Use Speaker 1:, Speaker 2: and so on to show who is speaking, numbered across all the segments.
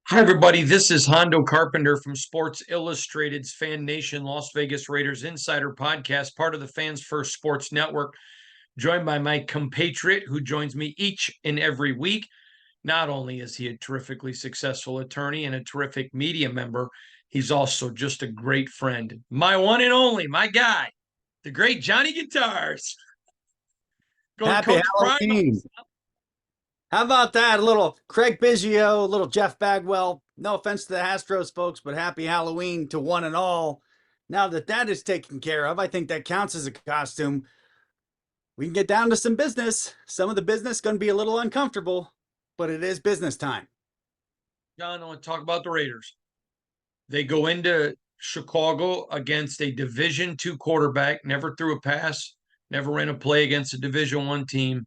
Speaker 1: Hi, everybody. This is Hondo Carpenter from Sports Illustrated's Fan Nation Las Vegas Raiders Insider Podcast, part of the Fans First Sports Network, joined by my compatriot who joins me each and every week. Not only is he a terrifically successful attorney and a terrific media member, he's also just a great friend. My one and only, my guy, the great Johnny Guitars. Going
Speaker 2: Happy
Speaker 1: Coach Prime.
Speaker 2: Halloween. How about that? A little Craig Biggio, a little Jeff Bagwell. No offense to the Astros folks, but happy Halloween to one and all. Now that that is taken care of, I think that counts as a costume. We can get down to some business. Some of the business going to be a little uncomfortable, but it is business time.
Speaker 1: John, I want to talk about the Raiders. They go into Chicago against a Division II quarterback, never threw a pass, never ran a play against a Division I team.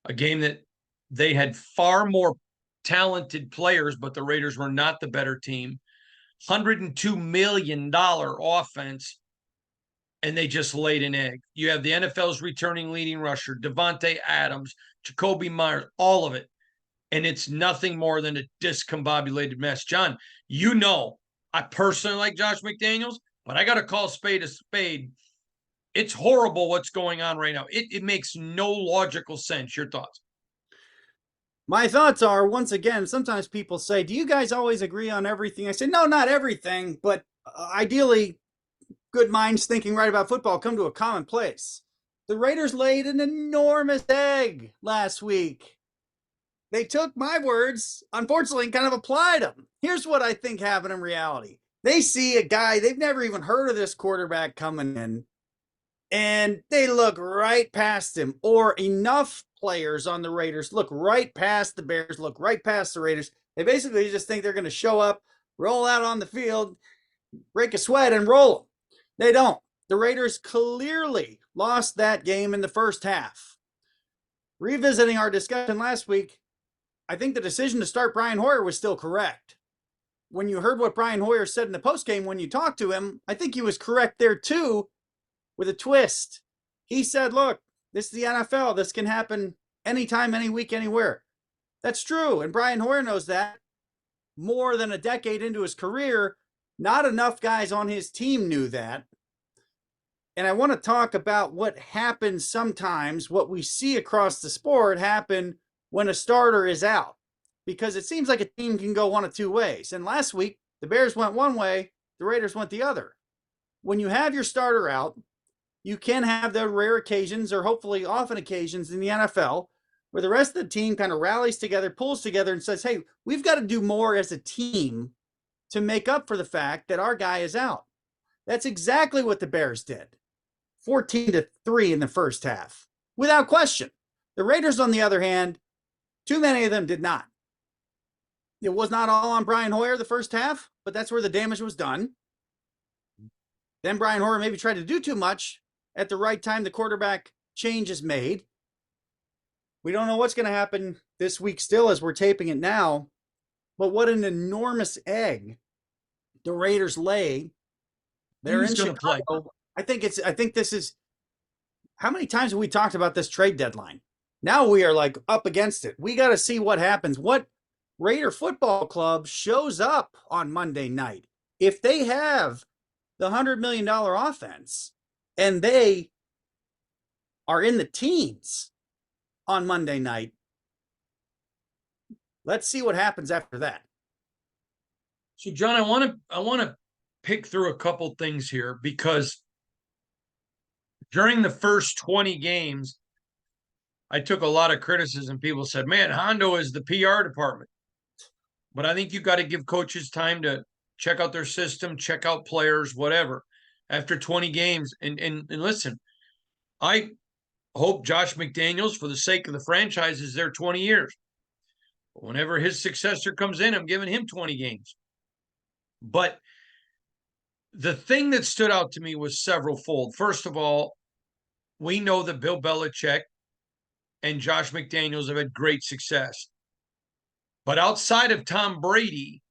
Speaker 1: A game that they had far more talented players, but the Raiders were not the better team. $102 million offense, and they just laid an egg. You have the NFL's returning leading rusher, Devontae Adams, Jacoby Myers, all of it. And it's nothing more than a discombobulated mess. John, you know, I personally like Josh McDaniels, but I got to call a spade a spade. It's horrible what's going on right now. It makes no logical sense. Your thoughts?
Speaker 2: My thoughts are, once again, sometimes people say, do you guys always agree on everything? I say, no, not everything, but ideally, good minds thinking right about football come to a common place. The Raiders laid an enormous egg last week. They took my words, unfortunately, and kind of applied them. Here's what I think happened in reality. They see a guy, they've never even heard of this quarterback coming in, and they look right past him, or enough players on the Raiders look right past the Bears, look right past the Raiders. They basically just think they're going to show up, roll out on the field, break a sweat, and roll them. They don't. The Raiders clearly lost that game in the first half. Revisiting our discussion last week, I think the decision to start Brian Hoyer was still correct. When you heard what Brian Hoyer said in the postgame when you talked to him, I think he was correct there too, with a twist. He said, look, this is the NFL. This can happen anytime, any week, anywhere. That's true. And Brian Hoyer knows that. More than a decade into his career, not enough guys on his team knew that. And I want to talk about what happens sometimes, what we see across the sport happen when a starter is out. Because it seems like a team can go one of two ways. And last week, the Bears went one way, the Raiders went the other. When you have your starter out, you can have the rare occasions, or hopefully often occasions in the NFL, where the rest of the team kind of rallies together, pulls together, and says, hey, we've got to do more as a team to make up for the fact that our guy is out. That's exactly what the Bears did. 14-3 in the first half, without question. The Raiders, on the other hand, too many of them did not. It was not all on Brian Hoyer the first half, but that's where the damage was done. Then Brian Hoyer maybe tried to do too much at the right time. The quarterback change is made. We don't know what's going to happen this week still as we're taping it now, but what an enormous egg the Raiders lay. They're in Chicago. I think this is, how many times have we talked about this trade deadline? Now we are like up against it. We got to see what happens. What Raider football club shows up on Monday night? If they have the $100 million offense and they are in the teens on Monday night, let's see what happens after that.
Speaker 1: So, John, I want to pick through a couple things here, because during the first 20 games, I took a lot of criticism. People said, man, Hondo is the PR department. But I think you got to give coaches time to check out their system, check out players, whatever, after 20 games. And listen, I hope Josh McDaniels, for the sake of the franchise, is there 20 years. But whenever his successor comes in, I'm giving him 20 games. But the thing that stood out to me was several-fold. First of all, we know that Bill Belichick and Josh McDaniels have had great success. But outside of Tom Brady,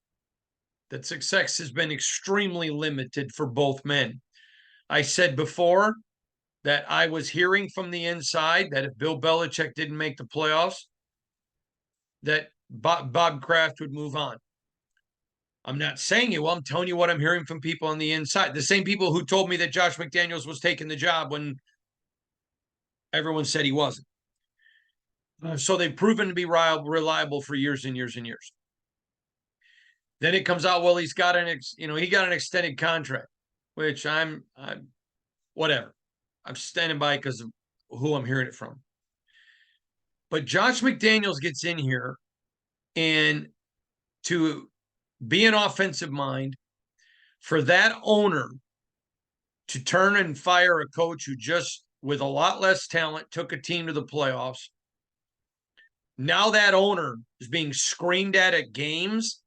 Speaker 1: that success has been extremely limited for both men. I said before that I was hearing from the inside that if Bill Belichick didn't make the playoffs, that Bob Kraft would move on. I'm not saying it. Well, I'm telling you what I'm hearing from people on the inside. The same people who told me that Josh McDaniels was taking the job when everyone said he wasn't. So they've proven to be reliable for years and years and years. Then it comes out, well, he's got he got an extended contract, which I'm whatever. I'm standing by because of who I'm hearing it from. But Josh McDaniels gets in here, and to be an offensive mind, for that owner to turn and fire a coach who just, with a lot less talent, took a team to the playoffs. Now that owner is being screamed at games.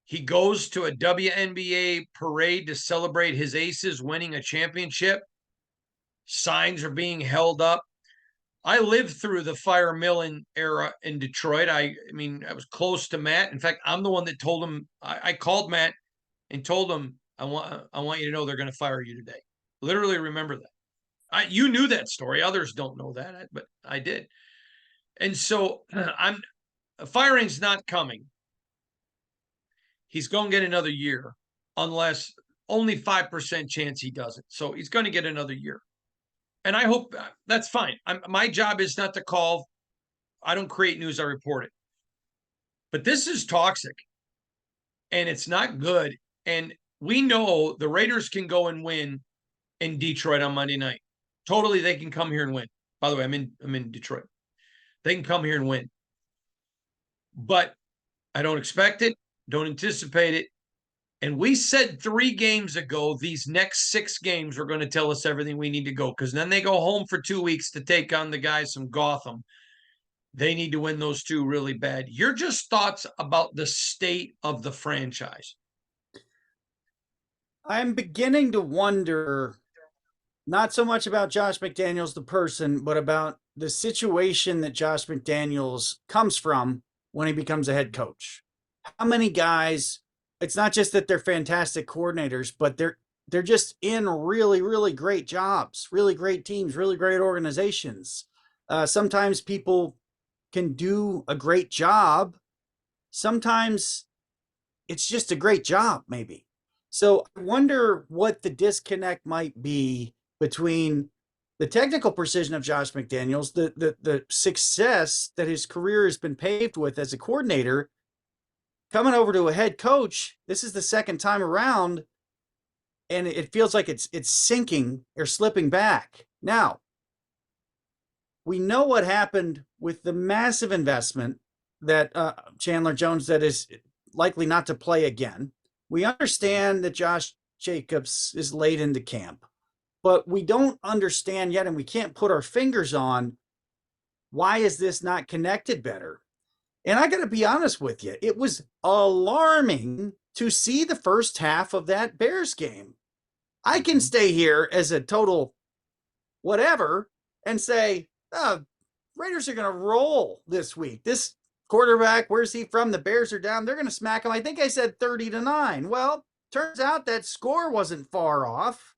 Speaker 1: He goes to a WNBA parade to celebrate his aces winning a championship. Signs are being held up. I lived through the Fire Millen era in Detroit. I mean, I was close to Matt. In fact, I'm the one that told him. I called Matt and told him, I want you to know they're going to fire you today. Literally remember that. You knew that story. Others don't know that, but I did. And so firing's not coming. He's going to get another year, unless only 5% chance he doesn't. So he's going to get another year. And I hope that's fine. My job is not to call. I don't create news, I report it. But this is toxic, and it's not good. And we know the Raiders can go and win in Detroit on Monday night. Totally, they can come here and win. By the way, I'm in Detroit. They can come here and win. But I don't expect it, don't anticipate it. And we said 3 games ago, these next 6 games are going to tell us everything we need to go, because then they go home for 2 weeks to take on the guys from Gotham. They need to win those 2 really bad. Your just thoughts about the state of the franchise?
Speaker 2: I'm beginning to wonder not so much about Josh McDaniels, the person, but about the situation that Josh McDaniels comes from when he becomes a head coach. How many guys, it's not just that they're fantastic coordinators, but they're just in really, really great jobs, really great teams, really great organizations. Sometimes people can do a great job. Sometimes it's just a great job, maybe. So I wonder what the disconnect might be between the technical precision of Josh McDaniels, the success that his career has been paved with as a coordinator, coming over to a head coach. This is the second time around, and it feels like it's sinking or slipping back. Now, we know what happened with the massive investment that Chandler Jones, that is likely not to play again. We understand that Josh Jacobs is late into camp, but we don't understand yet, and we can't put our fingers on why is this not connected better. And I got to be honest with you, it was alarming to see the first half of that Bears game. I can stay here as a total whatever and say, oh, Raiders are going to roll this week. This quarterback, where's he from? The Bears are down. They're going to smack him. I think I said 30-9. Well, turns out that score wasn't far off.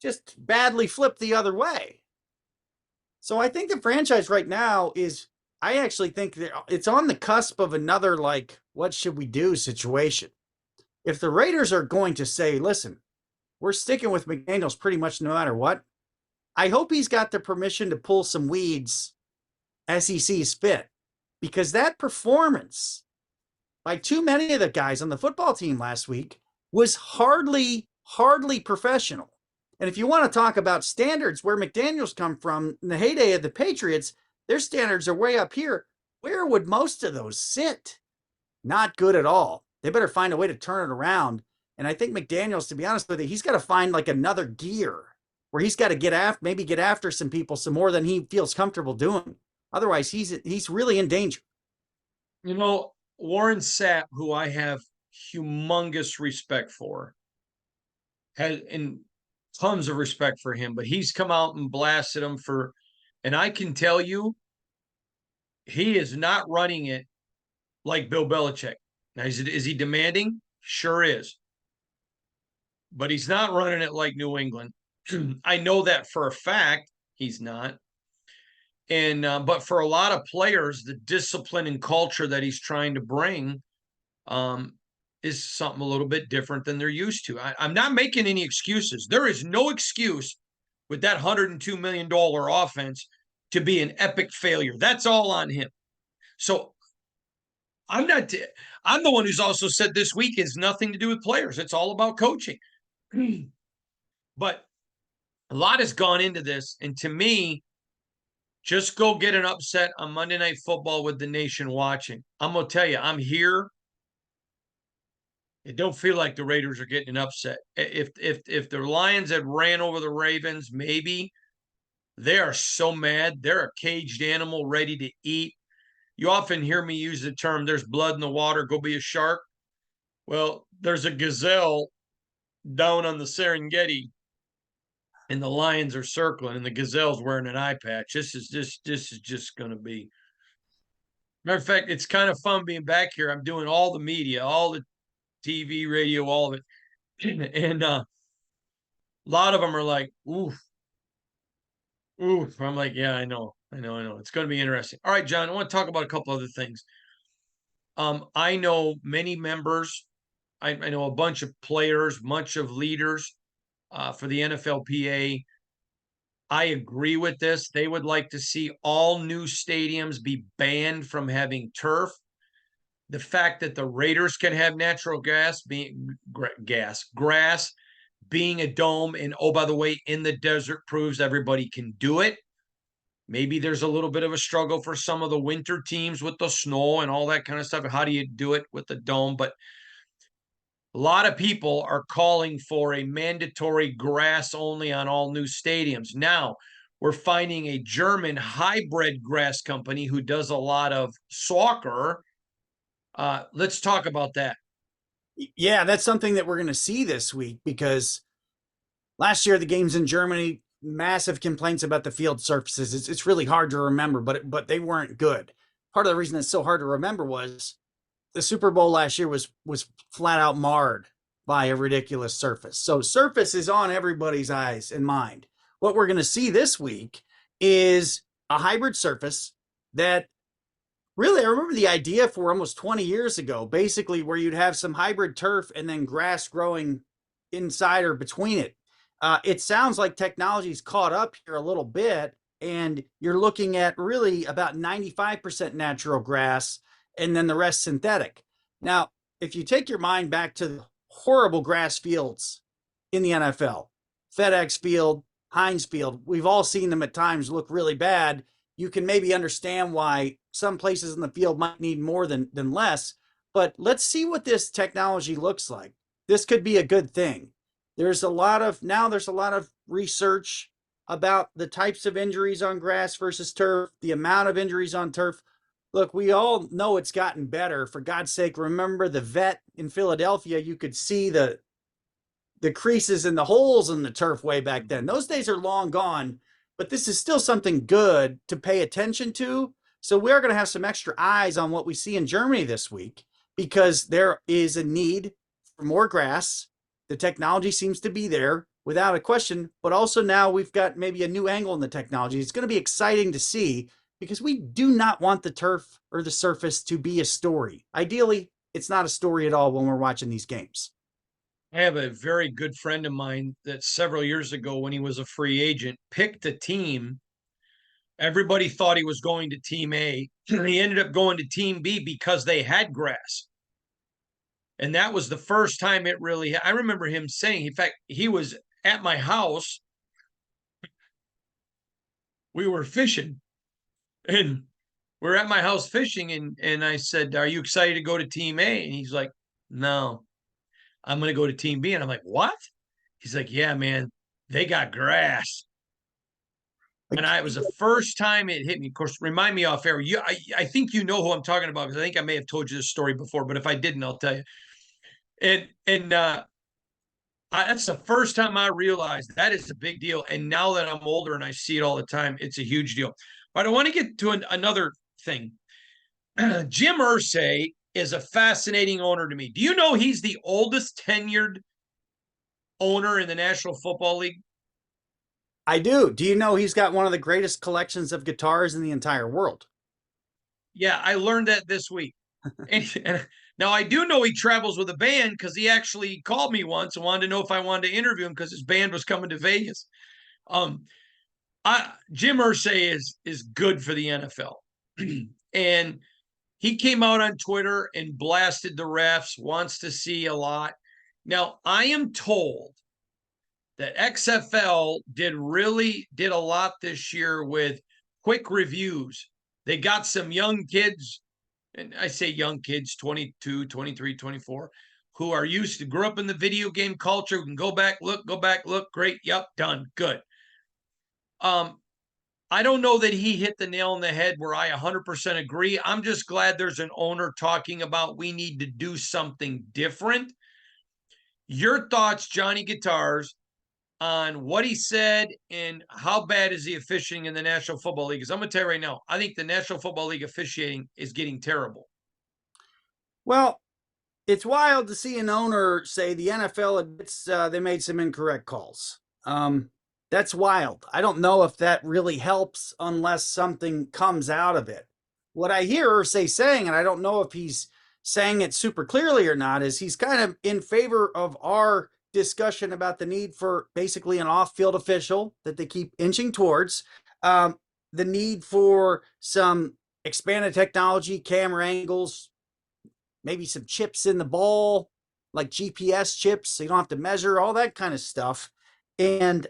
Speaker 2: Just badly flipped the other way. So I think the franchise right now is, I actually think it's on the cusp of another, like, what should we do situation. If the Raiders are going to say, listen, we're sticking with McDaniels pretty much no matter what, I hope he's got the permission to pull some weeds as he sees fit. Because that performance by too many of the guys on the football team last week was hardly professional. And if you want to talk about standards, where McDaniels come from in the heyday of the Patriots, their standards are way up here. Where would most of those sit? Not good at all. They better find a way to turn it around. And I think McDaniels, to be honest with you, he's got to find like another gear where he's got to get after some people some more than he feels comfortable doing. Otherwise, he's really in danger.
Speaker 1: You know, Warren Sapp, who I have humongous respect for, and tons of respect for him, but he's come out and blasted him for, and I can tell you, he is not running it like Bill Belichick. Now, is he demanding? Sure is. But he's not running it like New England. I know that for a fact he's not. And but for a lot of players, the discipline and culture that he's trying to bring, is something a little bit different than they're used to. I'm not making any excuses. There is no excuse with that $102 million offense to be an epic failure. That's all on him. So I'm not, I'm the one who's also said this week is nothing to do with players. It's all about coaching. But a lot has gone into this. And to me, just go get an upset on Monday Night Football with the nation watching. I'm going to tell you, I'm here. It don't feel like the Raiders are getting an upset. If the Lions had ran over the Ravens, maybe. They are so mad. They're a caged animal ready to eat. You often hear me use the term, there's blood in the water, go be a shark. Well, there's a gazelle down on the Serengeti, and the lions are circling, and the gazelle's wearing an eye patch. This is just going to be. Matter of fact, it's kind of fun being back here. I'm doing all the media, all the TV, radio, all of it, and a lot of them are like, "Oof, oof." I'm like, "Yeah, I know. It's going to be interesting." All right, John, I want to talk about a couple other things. I know many members. I know a bunch of players, bunch of leaders for the NFLPA. I agree with this. They would like to see all new stadiums be banned from having turf. The fact that the Raiders can have natural grass being a dome, and oh, by the way, in the desert proves everybody can do it. Maybe there's a little bit of a struggle for some of the winter teams with the snow and all that kind of stuff. How do you do it with the dome? But a lot of people are calling for a mandatory grass only on all new stadiums. Now, we're finding a German hybrid grass company who does a lot of soccer. Let's talk about that.
Speaker 2: Yeah, that's something that we're going to see this week because last year the games in Germany, massive complaints about the field surfaces. It's really hard to remember, but they weren't good. Part of the reason it's so hard to remember was the Super Bowl last year was flat out marred by a ridiculous surface. So surface is on everybody's eyes and mind. What we're going to see this week is a hybrid surface that really, I remember the idea for almost 20 years ago, basically where you'd have some hybrid turf and then grass growing inside or between it. It sounds like technology's caught up here a little bit, and you're looking at really about 95% natural grass and then the rest synthetic. Now, if you take your mind back to the horrible grass fields in the NFL, FedEx Field, Heinz Field, we've all seen them at times look really bad. You can maybe understand why some places in the field might need more than less, but let's see what this technology looks like. This could be a good thing. There's a lot of research about the types of injuries on grass versus turf, the amount of injuries on turf. Look, we all know it's gotten better. For God's sake, remember the vet in Philadelphia, you could see the creases and the holes in the turf way back then. Those days are long gone, but this is still something good to pay attention to. So we're going to have some extra eyes on what we see in Germany this week because there is a need for more grass. The technology seems to be there without a question, but also now we've got maybe a new angle in the technology. It's going to be exciting to see because we do not want the turf or the surface to be a story. Ideally, it's not a story at all when we're watching these games.
Speaker 1: I have a very good friend of mine that several years ago, when he was a free agent, picked a team. Everybody thought he was going to Team A. He ended up going to Team B because they had grass. And that was the first time it really, I remember him saying, in fact, he was at my house. We were fishing and we're at my house fishing. And I said, "Are you excited to go to Team A?" And he's like, "No, I'm going to go to Team B." And I'm like, "What?" He's like, "Yeah, man, they got grass." And it was the first time it hit me. Of course, remind me off air. I think you know who I'm talking about because I think I may have told you this story before, but if I didn't, I'll tell you. That's the first time I realized that is a big deal. And now that I'm older and I see it all the time, it's a huge deal. But I want to get to another thing. Jim Irsay is a fascinating owner to me. Do you know he's the oldest tenured owner in the National Football League?
Speaker 2: I do. Do you know he's got one of the greatest collections of guitars in the entire world?
Speaker 1: Yeah, I learned that this week. And now I do know he travels with a band because he actually called me once and wanted to know if I wanted to interview him because his band was coming to Vegas. Um, Jim Irsay is good for the NFL, and he came out on Twitter and blasted the refs. Wants to see a lot. Now I am told that XFL did a lot this year with quick reviews. They got some young kids, and I say young kids, 22, 23, 24, who are used to grew up in the video game culture, who can go back, look, great, yep, done, good. I don't know that he hit the nail on the head where I 100% agree. I'm just glad there's an owner talking about we need to do something different. Your thoughts, Johnny Guitars, on what he said and how bad is the officiating in the National Football League? Because I'm going to tell you right now, I think the National Football League officiating is getting terrible.
Speaker 2: Well, it's wild to see an owner say the NFL admits they made some incorrect calls. That's wild. I don't know if that really helps unless something comes out of it. What I hear Irsay saying, and I don't know if he's saying it super clearly or not, is he's kind of in favor of our discussion about the need for basically an off-field official that they keep inching towards, the need for some expanded technology, camera angles, maybe some chips in the ball, like GPS chips, so you don't have to measure all that kind of stuff. And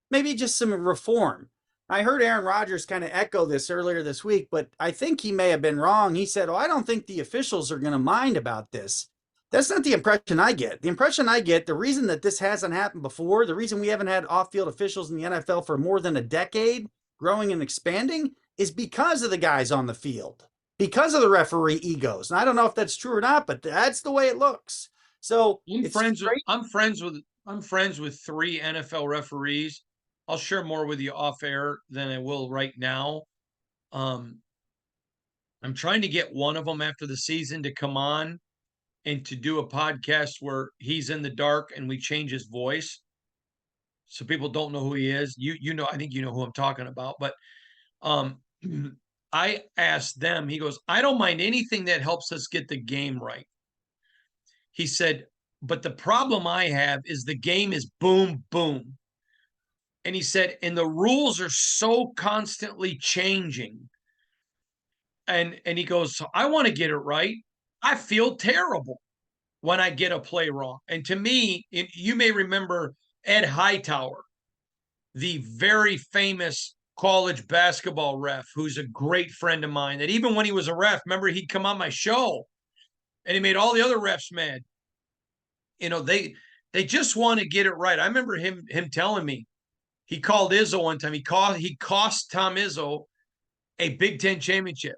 Speaker 2: maybe just some reform. I heard Aaron Rodgers kind of echo this earlier this week, but I think he may have been wrong. He said, "Oh, I don't think the officials are going to mind about this." That's not the impression I get. The impression I get, the reason that this hasn't happened before, the reason we haven't had off-field officials in the NFL for more than a decade, growing and expanding, is because of the guys on the field, because of the referee egos. And I don't know if that's true or not, but that's the way it looks. So
Speaker 1: I'm friends with 3 NFL referees. I'll share more with you off air than I will right now. Um, I'm trying to get one of them after the season to come on and to do a podcast where he's in the dark and we change his voice so people don't know who he is. You know, I think you know who I'm talking about. But um, I asked them. He goes, "I don't mind anything that helps us get the game right." He said, "But the problem I have is the game is boom boom." And he said, "And the rules are so constantly changing." And he goes, "So I want to get it right. I feel terrible when I get a play wrong." And to me, you may remember Ed Hightower, the very famous college basketball ref, who's a great friend of mine, that even when he was a ref, remember he'd come on my show and he made all the other refs mad. You know, they just want to get it right. I remember him telling me he called Izzo one time. He cost Tom Izzo a Big Ten championship.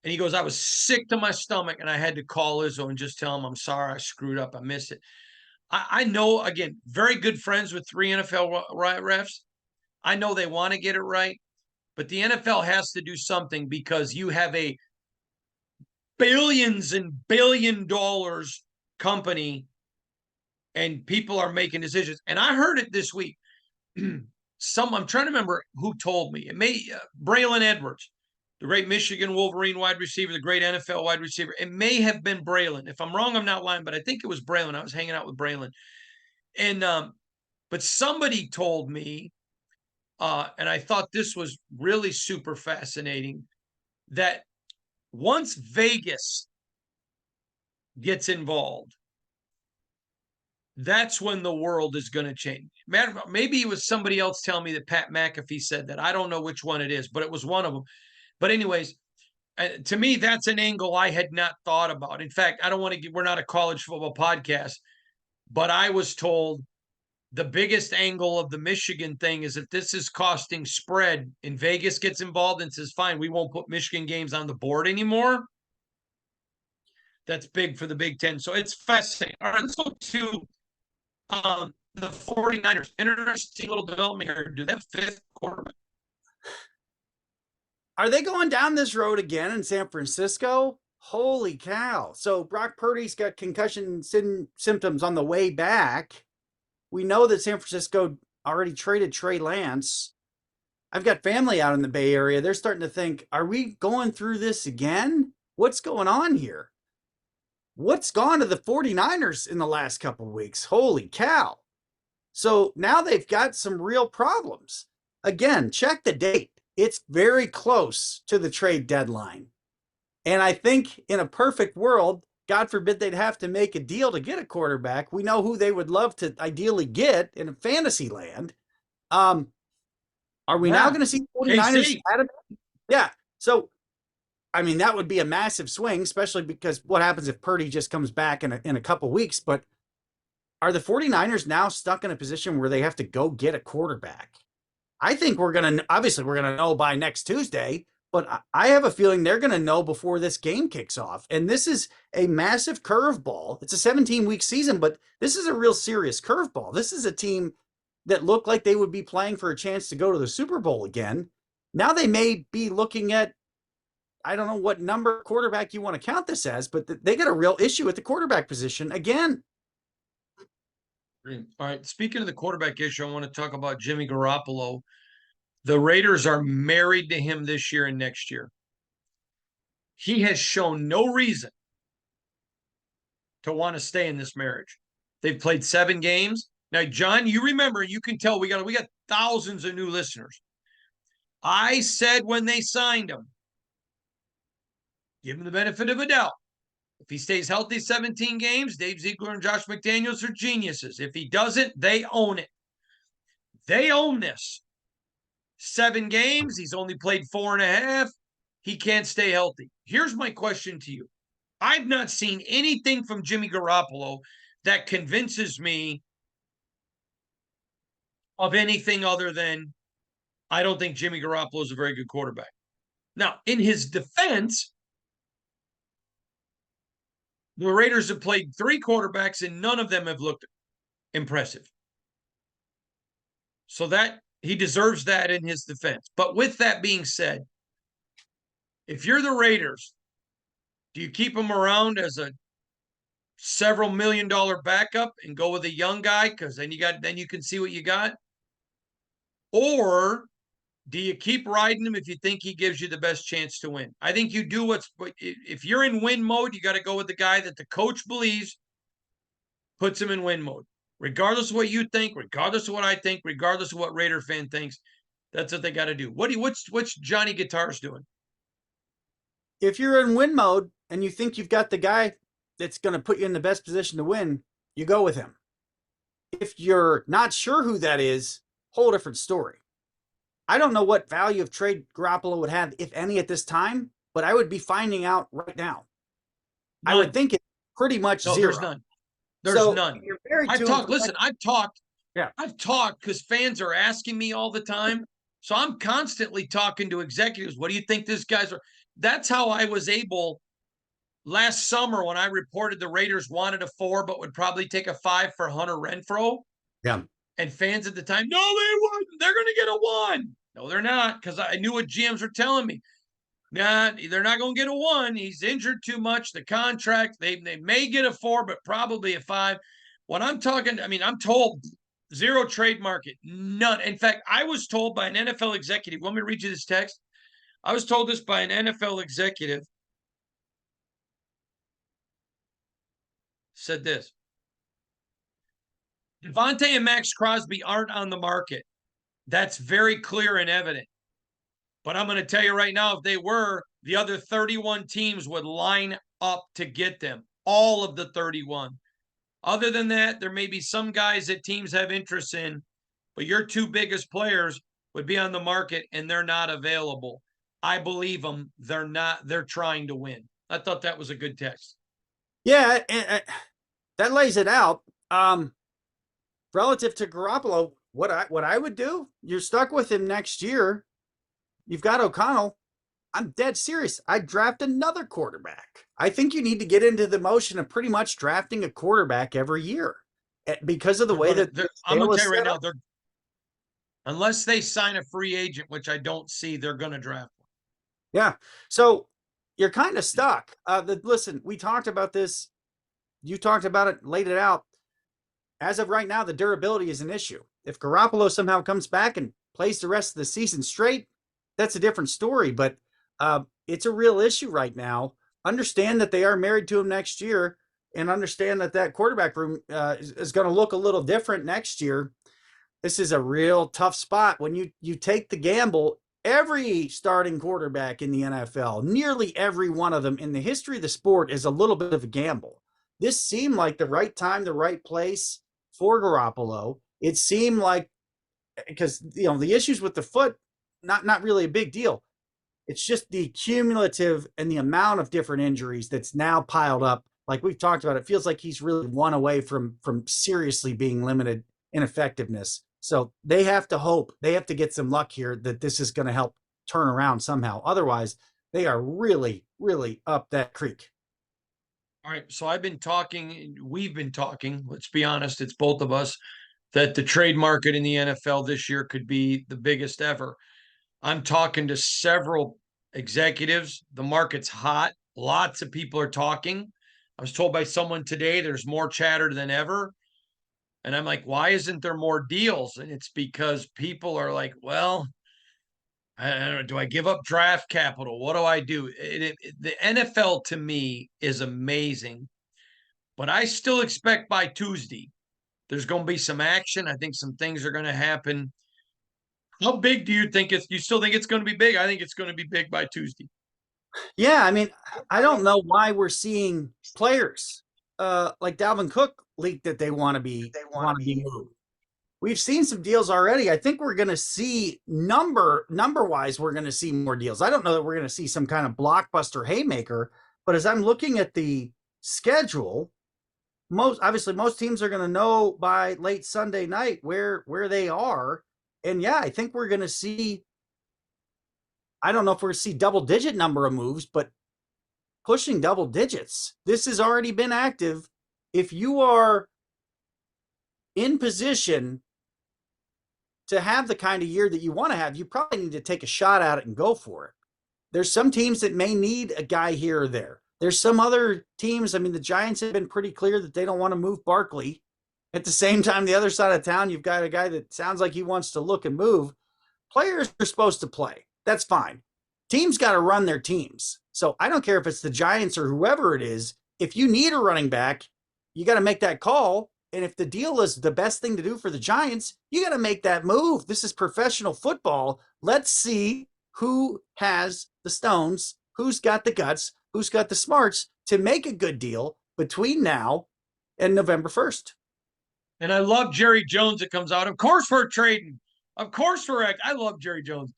Speaker 1: And he goes, "I was sick to my stomach and I had to call Izzo and just tell him I'm sorry, I screwed up, I missed it." I know, again, very good friends with 3 NFL refs. I know they want to get it right, but the NFL has to do something because you have a billions and $billion company and people are making decisions. And I heard it this week. I'm trying to remember who told me. It may Braylon Edwards, the great Michigan Wolverine wide receiver, the great NFL wide receiver. It may have been Braylon. If I'm wrong, I'm not lying, but I think it was Braylon. I was hanging out with Braylon. And but somebody told me, and I thought this was really super fascinating, that once Vegas gets involved, that's when the world is going to change. Maybe it was somebody else telling me that Pat McAfee said that. I don't know which one it is, but it was one of them. But anyways, to me, that's an angle I had not thought about. In fact, I don't want to we're not a college football podcast, but I was told the biggest angle of the Michigan thing is if this is costing spread and Vegas gets involved and says, fine, we won't put Michigan games on the board anymore. That's big for the Big Ten. So it's fascinating. All right, let's go to the 49ers. Interesting little development here. Do that 5th quarterback.
Speaker 2: Are they going down this road again in San Francisco? Holy cow. So Brock Purdy's got concussion symptoms on the way back. We know that San Francisco already traded Trey Lance. I've got family out in the Bay Area. They're starting to think, are we going through this again? What's going on here? What's gone to the 49ers in the last couple of weeks? Holy cow. So now they've got some real problems. Again, check the date. It's very close to the trade deadline. And I think in a perfect world, God forbid they'd have to make a deal to get a quarterback. We know who they would love to ideally get in a fantasy land. Are we now
Speaker 1: Yeah.
Speaker 2: going to see 49ers
Speaker 1: KC.
Speaker 2: out of it? Yeah. So, I mean, that would be a massive swing, especially because what happens if Purdy just comes back in a couple weeks? But are the 49ers now stuck in a position where they have to go get a quarterback? I think we're going to, obviously, we're going to know by next Tuesday, but I have a feeling they're going to know before this game kicks off. And this is a massive curveball. It's a 17-week season, but this is a real serious curveball. This is a team that looked like they would be playing for a chance to go to the Super Bowl again. Now they may be looking at, I don't know what number quarterback you want to count this as, but they got a real issue at the quarterback position again.
Speaker 1: All right. Speaking of the quarterback issue, I want to talk about Jimmy Garoppolo. The Raiders are married to him this year and next year. He has shown no reason to want to stay in this marriage. They've played 7 games. Now, John, you remember, you can tell we got thousands of new listeners. I said when they signed him, give him the benefit of a doubt. If he stays healthy 17 games, Dave Ziegler and Josh McDaniels are geniuses. If he doesn't, they own it. They own this. 7 games. He's only played 4.5. He can't stay healthy. Here's my question to you. I've not seen anything from Jimmy Garoppolo that convinces me of anything other than I don't think Jimmy Garoppolo is a very good quarterback. Now, in his defense, the Raiders have played 3 quarterbacks and none of them have looked impressive. So that he deserves that in his defense. But with that being said, if you're the Raiders, do you keep him around as a several $million backup and go with a young guy because then you can see what you got? Or do you keep riding him if you think he gives you the best chance to win? I think you do if you're in win mode, you got to go with the guy that the coach believes puts him in win mode. Regardless of what you think, regardless of what I think, regardless of what Raider fan thinks, that's what they got to do. What's Johnny Guitars doing?
Speaker 2: If you're in win mode and you think you've got the guy that's going to put you in the best position to win, you go with him. If you're not sure who that is, whole different story. I don't know what value of trade Garoppolo would have, if any, at this time, but I would be finding out right now. None. I would think it's pretty much zero.
Speaker 1: There's none. There's none. I've talked.
Speaker 2: Yeah.
Speaker 1: I've talked because fans are asking me all the time. So I'm constantly talking to executives. What do you think this guy's are? That's how I was able last summer when I reported the Raiders wanted a 4, but would probably take a 5 for Hunter Renfrow.
Speaker 2: Yeah.
Speaker 1: And fans at the time, no, they wouldn't. They're going to get a 1. No, they're not, because I knew what GMs were telling me. Nah, they're not going to get a 1. He's injured too much. The contract, they may get a 4, but probably a 5. When I'm talking, I'm told zero trade market, none. In fact, I was told by an NFL executive, let me read you this text. I was told this by an NFL executive, said this. Devontae and Max Crosby aren't on the market. That's very clear and evident. But I'm going to tell you right now, if they were, the other 31 teams would line up to get them. All of the 31. Other than that, there may be some guys that teams have interest in, but your 2 biggest players would be on the market and they're not available. I believe them. They're not. They're trying to win. I thought that was a good text.
Speaker 2: Yeah, and that lays it out. Relative to Garoppolo, what I would do, you're stuck with him next year. You've got O'Connell. I'm dead serious. I'd draft another quarterback. I think you need to get into the motion of pretty much drafting a quarterback every year because of the way that
Speaker 1: I'm going to tell you right now, unless they sign a free agent, which I don't see, they're going to draft one.
Speaker 2: Yeah. So you're kind of stuck. Listen, we talked about this. You talked about it, laid it out. As of right now, the durability is an issue. If Garoppolo somehow comes back and plays the rest of the season straight, that's a different story. But it's a real issue right now. Understand that they are married to him next year, and understand that that quarterback room is going to look a little different next year. This is a real tough spot when you take the gamble. Every starting quarterback in the NFL, nearly every one of them in the history of the sport, is a little bit of a gamble. This seemed like the right time, the right place for Garoppolo. It seemed like, because the issues with the foot, not really a big deal. It's just the cumulative and the amount of different injuries that's now piled up. Like we've talked about, it feels like he's really one away from seriously being limited in effectiveness. So they have to hope, they have to get some luck here that this is going to help turn around somehow. Otherwise, they are really, really up that creek.
Speaker 1: All right. So we've been talking, let's be honest, it's both of us, that the trade market in the NFL this year could be the biggest ever. I'm talking to several executives. The market's hot. Lots of people are talking. I was told by someone today there's more chatter than ever. And I'm like, why isn't there more deals? And it's because people are like, well, I don't know, do I give up draft capital? What do I do? The NFL to me is amazing, but I still expect by Tuesday there's going to be some action. I think some things are going to happen. How big do you think you still think it's going to be big? I think it's going to be big by Tuesday.
Speaker 2: Yeah, I mean, I don't know why we're seeing players like Dalvin Cook leak that they want to be moved. We've seen some deals already. I think we're going to see number wise, we're going to see more deals. I don't know that we're going to see some kind of blockbuster haymaker, but as I'm looking at the schedule, most teams are going to know by late Sunday night where they are. And yeah, I think we're going to see, I don't know if we're going to see double digit number of moves, but pushing double digits. This has already been active. If you are in position to have the kind of year that you want to have, you probably need to take a shot at it and go for it. There's some teams that may need a guy here or there. There's some other teams. I mean, the Giants have been pretty clear that they don't want to move Barkley. At the same time, the other side of town, you've got a guy that sounds like he wants to look and move. Players are supposed to play. That's fine. Teams got to run their teams. So I don't care if it's the Giants or whoever it is. If you need a running back, you got to make that call. And if the deal is the best thing to do for the Giants, you got to make that move. This is professional football. Let's see who has the stones, who's got the guts, who's got the smarts to make a good deal between now and November 1st.
Speaker 1: And I love Jerry Jones that comes out. Of course we're trading. Of course I love Jerry Jones.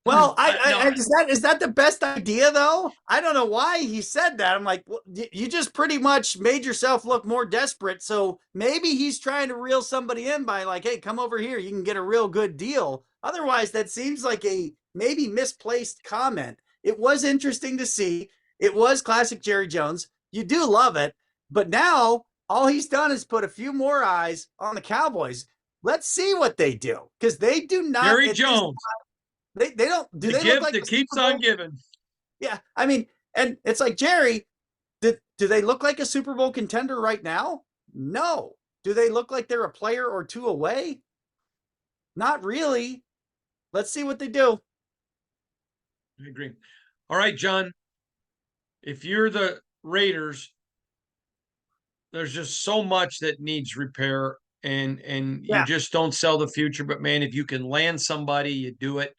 Speaker 2: Well, is that the best idea though? I don't know why he said that. I'm like, well, you just pretty much made yourself look more desperate. So maybe he's trying to reel somebody in by like, hey, come over here. You can get a real good deal. Otherwise, that seems like a maybe misplaced comment. It was interesting to see. It was classic Jerry Jones. You do love it. But now all he's done is put a few more eyes on the Cowboys. Let's see what they do, because they do not.
Speaker 1: Jerry Jones.
Speaker 2: They don't. Do
Speaker 1: the
Speaker 2: they
Speaker 1: gift
Speaker 2: look like
Speaker 1: that keeps on giving?
Speaker 2: Yeah, I mean, and it's like, Jerry, do they look like a Super Bowl contender right now? No. Do they look like they're a player or two away? Not really. Let's see what they do.
Speaker 1: I agree. All right, John. If you're the Raiders, there's just so much that needs repair, and you just don't sell the future. But man, if you can land somebody, you do it.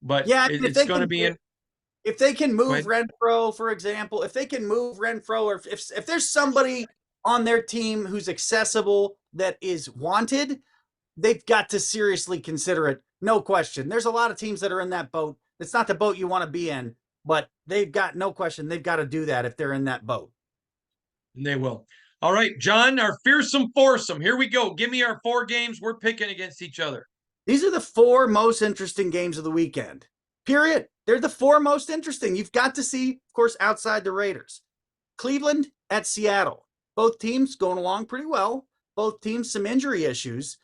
Speaker 1: But
Speaker 2: yeah,
Speaker 1: it's going to be in.
Speaker 2: If they can move Renfrow, for example, if they can move Renfrow, or if there's somebody on their team who's accessible that is wanted, they've got to seriously consider it. No question. There's a lot of teams that are in that boat. It's not the boat you want to be in, but they've got no question. They've got to do that if they're in that boat.
Speaker 1: And they will. All right, John, our fearsome foursome. Here we go. Give me our 4 games we're picking against each other.
Speaker 2: These are the 4 most interesting games of the weekend. Period. They're the 4 most interesting. You've got to see, of course, outside the Raiders. Cleveland at Seattle. Both teams going along pretty well. Both teams some injury issues.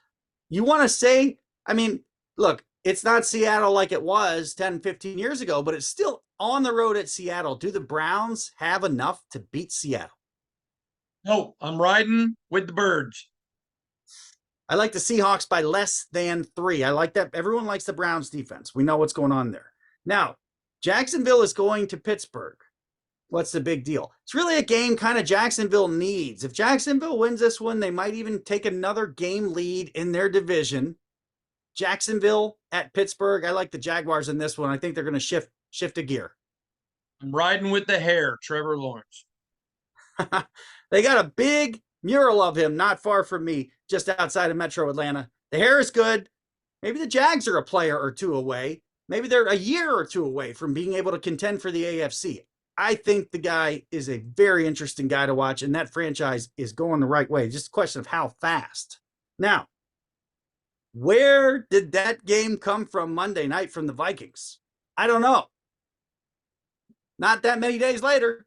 Speaker 2: You want to say, I mean, look, it's not Seattle like it was 10, 15 years ago, but it's still on the road at Seattle. Do the Browns have enough to beat Seattle?
Speaker 1: No, I'm riding with the birds.
Speaker 2: I like the Seahawks by less than 3. I like that. Everyone likes the Browns defense. We know what's going on there. Now, Jacksonville is going to Pittsburgh. What's the big deal? It's really a game kind of Jacksonville needs. If Jacksonville wins this one, they might even take another game lead in their division. Jacksonville at Pittsburgh. I like the Jaguars in this one. I think they're going to shift a gear.
Speaker 1: I'm riding with the hair, Trevor Lawrence.
Speaker 2: They got a big mural of him not far from me, just outside of Metro Atlanta. The hair is good. Maybe the Jags are a player or two away. Maybe they're a year or two away from being able to contend for the AFC. I think the guy is a very interesting guy to watch, and that franchise is going the right way. Just a question of how fast. Now, where did that game come from Monday night from the Vikings? I don't know. Not that many days later,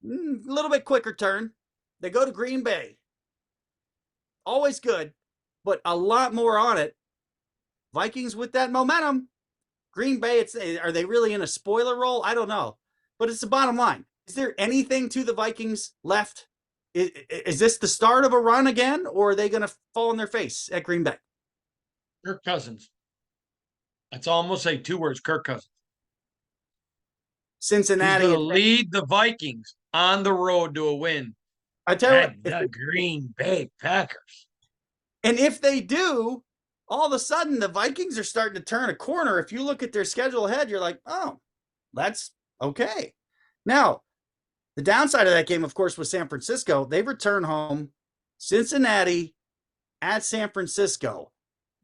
Speaker 2: a little bit quicker turn. They go to Green Bay. Always good, but a lot more on it. Vikings with that momentum. Green Bay, are they really in a spoiler role? I don't know. But it's the bottom line. Is there anything to the Vikings left? Is this the start of a run again, or are they going to fall on their face at Green Bay?
Speaker 1: Kirk Cousins. That's almost say 2 words, Kirk Cousins.
Speaker 2: Cincinnati.
Speaker 1: He's going to lead the Vikings on the road to a win.
Speaker 2: I tell you what,
Speaker 1: the Green Bay Packers.
Speaker 2: And if they do, all of a sudden the Vikings are starting to turn a corner. If you look at their schedule ahead, you're like, oh, that's okay. Now, the downside of that game, of course, was San Francisco. They return home. Cincinnati at San Francisco.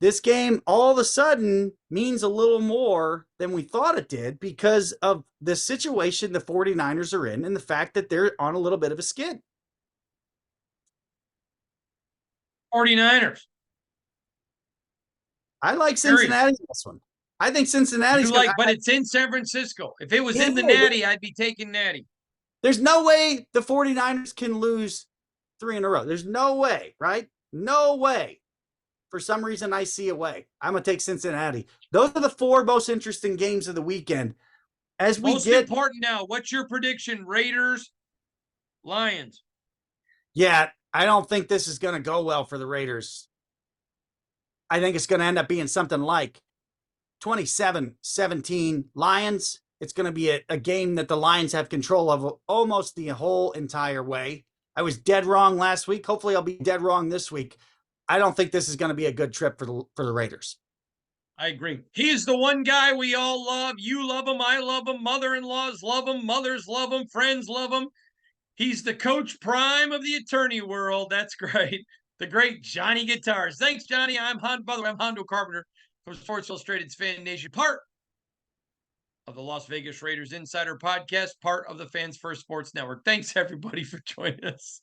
Speaker 2: This game all of a sudden means a little more than we thought it did because of the situation the 49ers are in and the fact that they're on a little bit of a skid.
Speaker 1: 49ers.
Speaker 2: I like Cincinnati in this one. I think Cincinnati's
Speaker 1: but it's in San Francisco. If it was in the Natty, I'd be taking Natty.
Speaker 2: There's no way the 49ers can lose 3 in a row. There's no way, right? No way. For some reason, I see a way. I'm going to take Cincinnati. Those are the 4 most interesting games of the weekend. As we
Speaker 1: most important now, what's your prediction? Raiders, Lions.
Speaker 2: Yeah, I don't think this is going to go well for the Raiders. I think it's going to end up being something like 27-17 Lions. It's going to be a game that the Lions have control of almost the whole entire way. I was dead wrong last week. Hopefully I'll be dead wrong this week. I don't think this is going to be a good trip for the Raiders.
Speaker 1: I agree. He's the one guy we all love. You love him. I love him. Mother-in-laws love him. Mothers love him. Friends love him. He's the Coach Prime of the attorney world. That's great. The great Johnny Guitars. Thanks, Johnny. I'm Hondo Carpenter from Sports Illustrated's Fan Nation, part of the Las Vegas Raiders Insider Podcast, part of the Fans First Sports Network. Thanks, everybody, for joining us.